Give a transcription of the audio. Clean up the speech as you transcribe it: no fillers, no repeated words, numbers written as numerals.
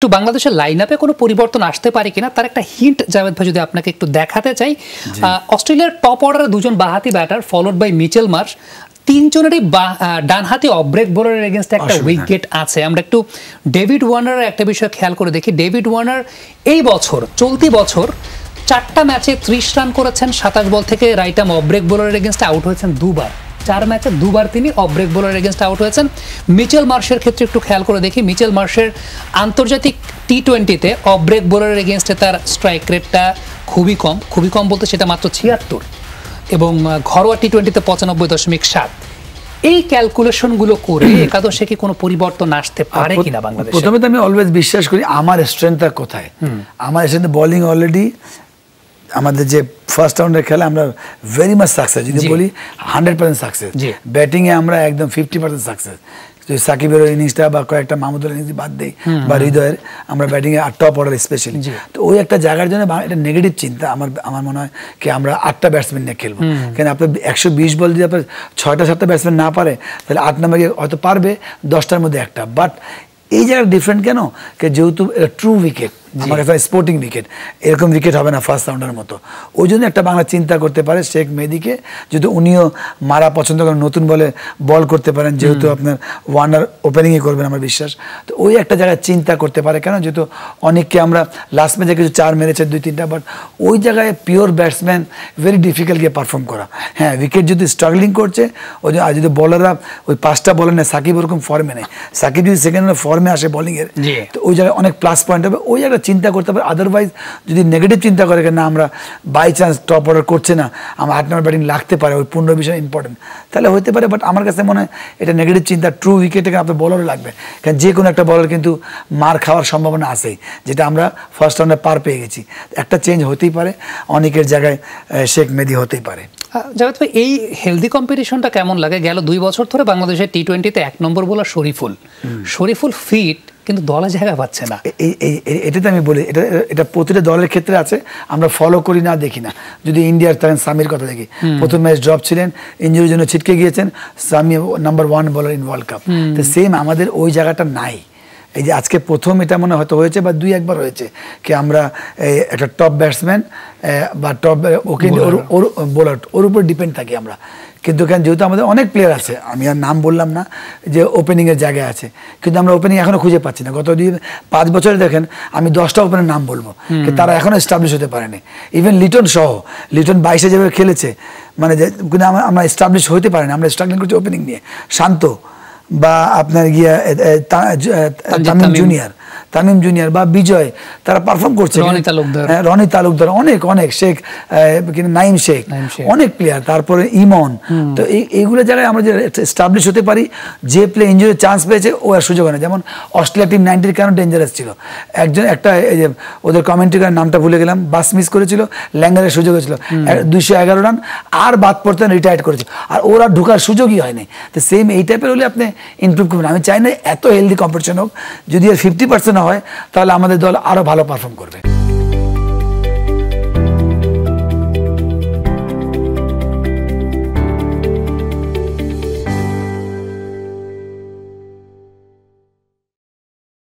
একটু বাংলাদেশের লাইনআপে কোনো পরিবর্তন আসতে পারে কিনা তার একটা হিন্ট জাভেদ ভাই যদি আপনাকে একটু দেখাতে চাই। অস্ট্রেলিয়ার টপ অর্ডারে দুজন বাঁহাতি batter followed by Mitchell Marsh, তিনজনেরই ডানহাতি অফ ব্রেক বোলারের এগেইনস্টে একটা উইকেট আছে। আমরা একটু ডেভিড ওয়ার্নারের একটা বিষয় খেয়াল করে দেখি। ডেভিড ওয়ার্নার এই বছর চলতি বছর 4টা ম্যাচে 30 রান করেছেন 27 বল থেকে। রাইট আর্ম অফ ব্রেক বোলারের এগেইনস্টে আউট হয়েছেন দুবার, 4 ম্যাচে দুবার তিনি অফ ব্রেক বোলারের এগেইনস্টে আউট হয়েছেন। মিচেল মার্শের ক্ষেত্রে একটু খেয়াল করে দেখি। মিচেল মার্শের আন্তর্জাতিক টি20তে অফ ব্রেক বোলারের এগেইনস্টে তার স্ট্রাইক রেটটা খুবই কম বলতে সেটা মাত্র 76, এবং ঘরোয়া টি20তে 95.7। এই ক্যালকুলেশনগুলো করে একাদশে কি কোনো পরিবর্তন আসতে পারে কিনা বাংলাদেশে? প্রথমে তো আমি অলওয়েজ বিশ্বাস করি আমার স্ট্রেংথটা কোথায়। আমার স্ট্রেংথ বোলিং অলরেডি আমাদের যে ফার্স্ট রাউন্ডের খেলা আমরা ভেরি মাচ সাকসেস, যদি বলি 100% সাকসেস। ব্যাটিংয়ে আমরা একদম 50% সাকসেস। যদি সাকিবের ইনিংসটা বা কয়েকটা মাহমুদুল ইনিংস বাদ দেই বা হৃদয়ের, আমরা ব্যাটিংয়ে টপ অর্ডার স্পেশালি। তো ওই একটা জায়গার জন্য এটা নেগেটিভ চিন্তা আমার মনে হয় কি আমরা 8টা ব্যাটসম্যান নিয়ে খেলবো। কেন আপনার 120 বল যদি আপনার 6টা-7টা ব্যাটসম্যান না পারে, তাহলে 8 নম্বরে হয়তো পারবে 10টার মধ্যে একটা। বাট এই জায়গাটা ডিফারেন্ট কেন, যেহেতু ট্রু উইকেট, আমার কাছে স্পোর্টিং উইকেট, এরকম উইকেট হবে না ফার্স্ট রাউন্ডের মতো। ওই জন্য একটা বাংলা চিন্তা করতে পারে শেখ মেহেদীকে, যদি উনিও মারা পছন্দ করেন, নতুন বলে বল করতে পারেন, যেহেতু আপনার ওয়ার্নার ওপেনিংয়ে করবেন আমার বিশ্বাস। তো ওই একটা জায়গায় চিন্তা করতে পারে কেন, যেহেতু অনেককে আমরা লাস্ট ম্যাচে কিছু 4 মেরেছে 2-3টা, বাট ওই জায়গায় পিওর ব্যাটসম্যান ভেরি ডিফিকাল্ট গিয়ে পারফর্ম করা। হ্যাঁ, উইকেট যদি স্ট্রাগলিং করছে, ওই আর যদি বলাররা ওই 5টা বলার নেয়, সাকিব ওরকম ফর্মে নেই, সাকিব যদি সেকেন্ড ফর্মে আসে বলিংয়ের, তো ওই জায়গায় অনেক প্লাস পয়েন্ট হবে। ওই জায়গায় চিন্তা করতে পারে। আদারওয়াইজ যদি নেগেটিভ চিন্তা করে না আমরা বাই চান্স টপ অর্ডার করছে না, আমার 8 নম্বর ব্যাটিং লাগতে পারে, ওই 15 বিষয় ইম্পর্টেন্ট, তাহলে হতে পারে। বাট আমার কাছে মনে হয় এটা নেগেটিভ চিন্তা। ট্রু উইকেটে আপনার বলারও লাগবে, কারণ যে কোনো একটা বলার কিন্তু মার খাওয়ার সম্ভাবনা আছেই, যেটা আমরা ফার্স্ট রাউন্ডে পার পেয়ে গেছি। একটা চেঞ্জ হতেই পারে, অনেকের জায়গায় শেখ মেহেদী হতেই পারে। জাভেদ ভাই, এই হেলদি কম্পিটিশনটা কেমন লাগে? গেল 2 বছর ধরে বাংলাদেশের টি20তে 1 নম্বর বোলার শরীফুল ফিট, কিন্তু দলে জায়গা পাচ্ছে না। এটাতে আমি বলি, এটা প্রতিটা দলের ক্ষেত্রে আছে, আমরা ফলো করি না, দেখি না। যদি ইন্ডিয়ার তাহলে সামির কথা দেখি, প্রথম ম্যাচ ড্রপ ছিলেন, ইঞ্জুরির জন্য ছিটকে গিয়েছেন, সামি নাম্বার 1 বলার ইন ওয়ার্ল্ড কাপ। তো সেম আমাদের ওই জায়গাটা নাই। এই যে আজকে প্রথম এটা মনে হয়তো হয়েছে বা 2-1বার হয়েছে কি আমরা একটা টপ ব্যাটসম্যান বা টপ ওকে বোলার ওর উপর ডিপেন্ড থাকি আমরা। কিন্তু কেন, যেহেতু আমাদের অনেক প্লেয়ার আছে, আমি আর নাম বললাম না, যে ওপেনিংয়ের জায়গায় আছে, কিন্তু আমরা ওপেনিং এখনও খুঁজে পাচ্ছি না। গত 5 বছরে দেখেন আমি 10টা ওপেনের নাম বলবো, তারা এখনও এস্টাবলিশ হতে পারেনি। ইভেন লিটন সহ, লিটন 22-এ যেভাবে খেলেছে, মানে কিন্তু আমরা এস্টাবলিশ হতে পারিনি। আমরা স্ট্রাগলিং করছি ওপেনিং নিয়ে। শান্ত বা আপনার গিয়া তামিম জুনিয়র বা বিজয়, তারা পারফর্ম করছে। রনি তালুকদার অনেক শেখ, নাইম শেখ, অনেক প্লেয়ার, তারপরে ইমন। তো এইগুলো জায়গায় আমরা যে এস্টাবলিশ হতে পারি, যে প্লে ইঞ্জুরির চান্স পেয়েছে ও আর সুযোগ হয়। যেমন অস্ট্রেলিয়া টিম 90 কেন ডেঞ্জারাস ছিল, একটা ওদের কমেন্ট্রিকার নামটা ভুলে গেলাম, বাস মিস করেছিল, ল্যাঙ্গারের সুযোগ হয়েছিল 211 রান, আর বাদ পড়তে রিটায়ার্ড করেছে, আর ওরা ঢোকার সুযোগই হয়নি। তো সেম এই টাইপের হলে আপনি ইমপ্রুভ করবেন। আমি চাই না এত হেলদি কম্পিটিশন হোক, যদি এর 50% হয়, তাহলে আমাদের দল আরো ভালো পারফর্ম করবে।